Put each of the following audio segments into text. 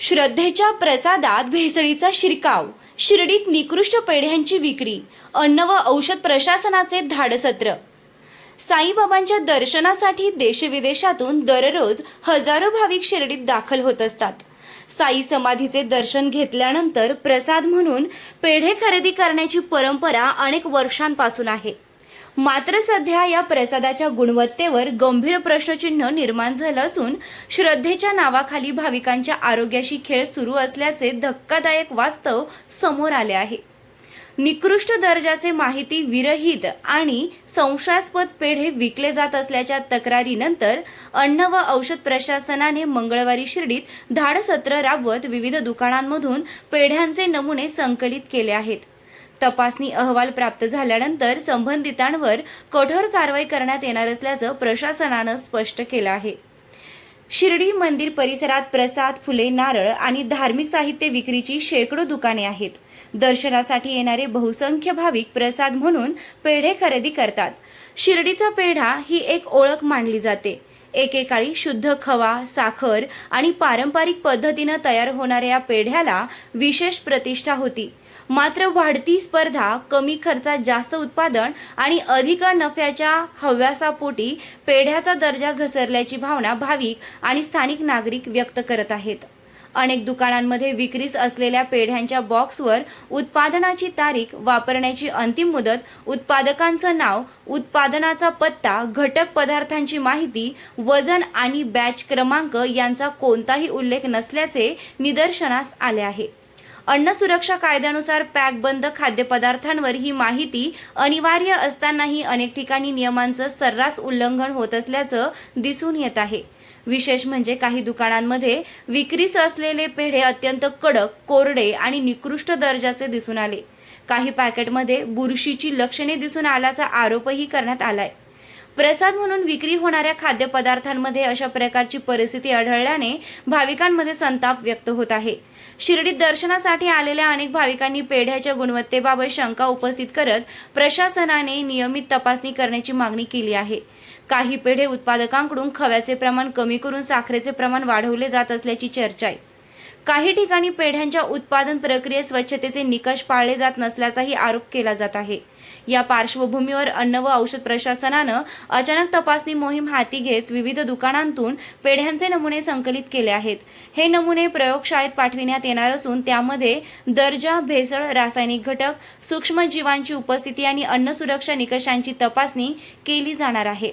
श्रद्धेच्या प्रसादात भेसळीचा शिरकाव, शिर्डीत निकृष्ट पेढ्यांची विक्री, अन्न व औषध प्रशासनाचे धाडसत्र। साईबाबांच्या दर्शनासाठी देशविदेशातून दररोज हजारो भाविक शिर्डीत दाखल होत असतात। साई समाधीचे दर्शन घेतल्यानंतर प्रसाद म्हणून पेढे खरेदी करण्याची परंपरा अनेक वर्षांपासून आहे। मात्र सध्या या प्रसादाच्या गुणवत्तेवर गंभीर प्रश्नचिन्ह निर्माण झालं असून श्रद्धेच्या नावाखाली भाविकांच्या आरोग्याशी खेळ सुरू असल्याचे धक्कादायक वास्तव समोर आले आहे। निकृष्ट दर्जाचे माहिती विरहित आणि संशयास्पद पेढे विकले जात असल्याच्या तक्रारीनंतर अन्न व औषध प्रशासनाने मंगळवारी शिर्डीत धाडसत्र राबवत विविध दुकानांमधून पेढ्यांचे नमुने संकलित केले आहेत। तपासणी अहवाल प्राप्त झाल्यानंतर संबंधितांवर कठोर कारवाई करण्यात येणार असल्याचं प्रशासनानं स्पष्ट केलं आहे। शिर्डी मंदिर परिसरात प्रसाद, फुले, नारळ आणि धार्मिक साहित्य विक्रीची शेकडो दुकाने आहेत। दर्शनासाठी येणारे बहुसंख्य भाविक प्रसाद म्हणून पेढे खरेदी करतात। शिर्डीचा पेढा ही एक ओळख मानली जाते। एकेकाळी शुद्ध खवा, साखर आणि पारंपरिक पद्धतीने तयार होणाऱ्या या पेढ्याला विशेष प्रतिष्ठा होती। मात्र वाढती स्पर्धा, कमी खर्चात जास्त उत्पादन आणि अधिक नफ्याच्या हव्यासापोटी पेढ्याचा दर्जा घसरल्याची भावना भाविक आणि स्थानिक नागरिक व्यक्त करत आहेत। अनेक दुकानांमध्ये विक्रीस असलेल्या पेढ्यांच्या बॉक्सवर उत्पादनाची तारीख, वापरण्याची अंतिम मुदत, उत्पादकांचं नाव, उत्पादनाचा पत्ता, घटक पदार्थांची माहिती, वजन आणि बॅच क्रमांक यांचा कोणताही उल्लेख नसल्याचे निदर्शनास आले आहे। अन्न सुरक्षा कायद्यानुसार पॅकबंद खाद्यपदार्थांवर ही माहिती अनिवार्य असतानाही अनेक ठिकाणी नियमांचं सर्रास उल्लंघन होत असल्याचं दिसून येत आहे। विशेष म्हणजे काही दुकानांमध्ये विक्रीस असलेले पेढे अत्यंत कडक, कोरडे आणि निकृष्ट दर्जाचे दिसून आले। काही पॅकेटमध्ये बुरशीची लक्षणे दिसून आल्याचा आरोपही करण्यात आलाय। प्रसाद म्हणून विक्री होणाऱ्या खाद्यपदार्थांमध्ये अशा प्रकारची परिस्थिती आढळल्याने भाविकांमध्ये संताप व्यक्त होत आहे। शिर्डीत दर्शनासाठी आलेल्या अनेक भाविकांनी पेढ्याच्या गुणवत्तेबाबत शंका उपस्थित करत प्रशासनाने नियमित तपासणी करण्याची मागणी केली आहे। काही पेढे उत्पादकांकडून खव्याचे प्रमाण कमी करून साखरेचे प्रमाण वाढवले जात असल्याची चर्चा आहे। काही ठिकाणी पेढ्यांच्या उत्पादन प्रक्रियेत स्वच्छतेचे निकष पाळले जात नसल्याचाही आरोप केला जात आहे। या पार्श्वभूमीवर अन्न व औषध प्रशासनानं अचानक तपासणी मोहीम हाती घेत विविध दुकानांतून पेढ्यांचे नमुने संकलित केले आहेत। हे नमुने प्रयोगशाळेत पाठविण्यात येणार असून त्यामध्ये दर्जा, भेसळ, रासायनिक घटक, सूक्ष्मजीवांची उपस्थिती आणि अन्न सुरक्षा निकषांची तपासणी केली जाणार आहे।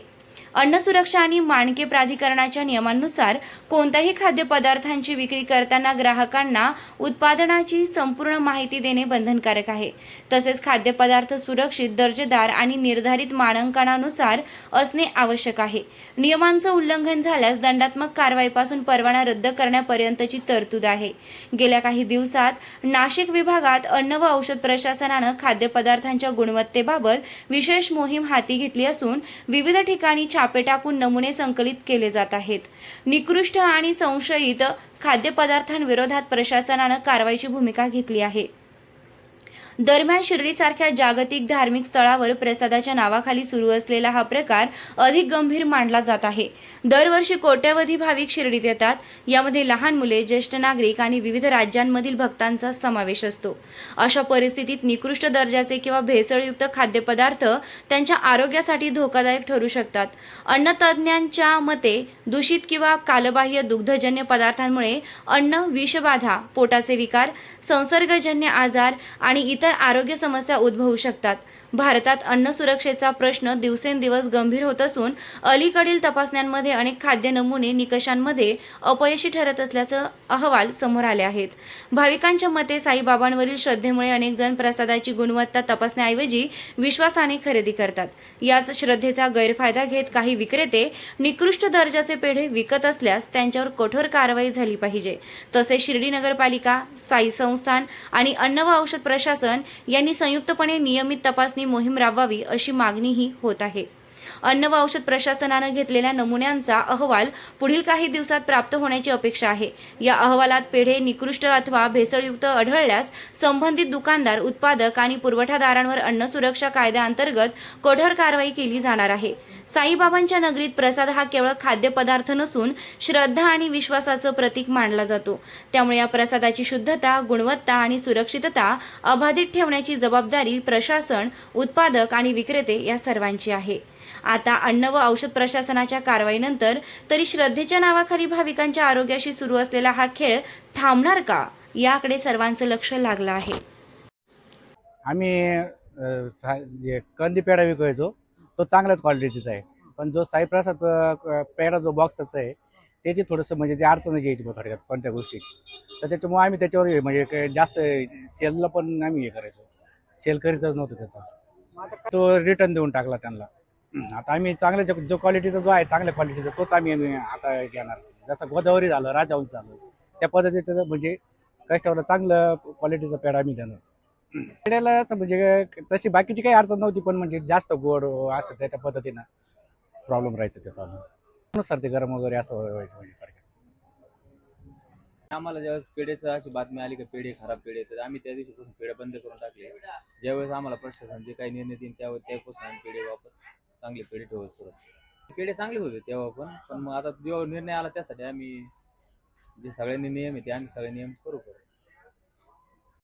अन्न सुरक्षा आणि मानके प्राधिकरणाच्या नियमांनुसार कोणत्याही खाद्यपदार्थांची विक्री करताना ग्राहकांना उत्पादनाची संपूर्ण माहिती देणे बंधनकारक आहे। तसेच खाद्यपदार्थ सुरक्षित, दर्जेदार आणि निर्धारित मानकांनुसार असणे आवश्यक आहे। नियमांचं उल्लंघन झाल्यास दंडात्मक कारवाईपासून परवाना रद्द करण्यापर्यंतची तरतूद आहे। गेल्या काही दिवसात नाशिक विभागात अन्न व औषध प्रशासनानं खाद्यपदार्थांच्या गुणवत्तेबाबत विशेष मोहीम हाती घेतली असून विविध ठिकाणी छापे टाकून नमुने संकलित केले जात आहेत। निकृष्ट आणि संशयित खाद्यपदार्थांविरोधात प्रशासनानं कारवाईची भूमिका घेतली आहे। दरम्यान शिर्डीसारख्या जागतिक धार्मिक स्थळावर प्रसादाच्या नावाखाली सुरू असलेला हा प्रकार अधिक गंभीर मानला जात आहे। दरवर्षी कोट्यवधी भाविक शिर्डीत येतात। यामध्ये लहान मुले, ज्येष्ठ नागरिक आणि विविध राज्यांमधील भक्तांचा समावेश असतो। अशा परिस्थितीत निकृष्ट दर्जाचे किंवा भेसळयुक्त खाद्यपदार्थ त्यांच्या आरोग्यासाठी धोकादायक ठरू शकतात। अन्न तज्ज्ञांच्या मते दूषित किंवा कालबाह्य दुग्धजन्य पदार्थांमुळे अन्न विषबाधा, पोटाचे विकार, संसर्गजन्य आजार आणि इतर आरोग्य समस्या उद्भवू शकतात। भारतात अन्न सुरक्षेचा प्रश्न दिवसेंदिवस गंभीर होत असून अलीकडील तपासण्यांमध्ये अनेक खाद्य नमुने निकषांमध्ये अपयशी ठरत असल्याचे अहवाल समोर आले आहेत। भाविकांच्या मते साईबाबांवरील श्रद्धेमुळे अनेक जण प्रसादाची गुणवत्ता तपासण्याऐवजी विश्वासाने खरेदी करतात। याच श्रद्धेचा गैरफायदा घेत काही विक्रेते निकृष्ट दर्जाचे पेढे विकत असल्यास त्यांच्यावर कठोर कारवाई झाली पाहिजे। तसेच शिर्डी नगरपालिका, साई संस्थान आणि अन्न व औषध प्रशासन यांनी संयुक्तपणे नियमित तपासणी मोहीम राबवावी अशी मागणीही होत आहे। अन्न व औषध प्रशासनाने घेतलेल्या नमुन्यांचा अहवाल पुढील काही दिवसात प्राप्त होण्याची अपेक्षा आहे। या अहवालात पेढे निकृष्ट अथवा भेसळयुक्त आढळल्यास संबंधित दुकानदार, उत्पादक आणि पुरवठादारांवर अन्न सुरक्षा कायद्याअंतर्गत कठोर कारवाई केली जाणार आहे। साईबाबांच्या नगरीत प्रसाद हा केवळ खाद्यपदार्थ नसून श्रद्धा आणि विश्वासाचं प्रतीक मानला जातो. त्यामुळे या प्रसादाची शुद्धता, गुणवत्ता आणि सुरक्षितता अबाधित ठेवण्याची जबाबदारी प्रशासन, उत्पादक आणि विक्रेते या सर्वांची आहे. आता अन्न व औषध प्रशासनाच्या कारवाईनंतर तरी श्रद्धेच्या नावाखाली भाविकांच्या आरोग्याशी सुरू असलेला हा खेळ थांबणार का, याकडे सर्वांचं लक्ष लागलं आहे. आम्ही जे कंदी पेढा विकायचो तो चांगल्याच क्वालिटीचा आहे, पण जो साईप्रसाद पेढा जो बॉक्सचा आहे त्याची थोडंसं म्हणजे जे अडचणच यायची बा थोडक्यात कोणत्या गोष्टी, तर त्याच्यामुळे आम्ही त्याच्यावर म्हणजे जास्त सेलला पण आम्ही हे करायचो, सेल करीतच नव्हतं त्याचा, तो रिटर्न देऊन टाकला त्यांना. आता आम्ही चांगल्या जो क्वालिटीचा जो आहे चांगल्या क्वालिटीचा तोच आम्ही आता घेणार. जसं गोदावरी झालं, राजहंस झालं, त्या पद्धतीचं म्हणजे कस्टमरला चांगलं क्वालिटीचा पेढा आम्ही देणार. पेढ्याला असं म्हणजे तशी बाकीची काही अडचण नव्हती, पण म्हणजे जास्त गोड असतं त्या पद्धतीनं प्रॉब्लेम राहायचा त्याचा. सर ते गरम वगैरे असं व्हायचं म्हणजे थोडक्यात. आम्हाला ज्यावेळेस पेढेचं अशी बातमी आली की पेढे खराब पेढे, तर आम्ही त्या दिवशीपासून पेढे बंद करून टाकले. ज्यावेळेस आम्हाला प्रशासन जे काही निर्णय देईन त्यापासून आम्ही पेढे वापस चांगले पेढे ठेवत सुरुवात. पेढे चांगले होते तेव्हा पण मग आता जेव्हा निर्णय आला त्यासाठी आम्ही जे सगळ्यांनी नियम आहे ते आम्ही सगळे नियम करू.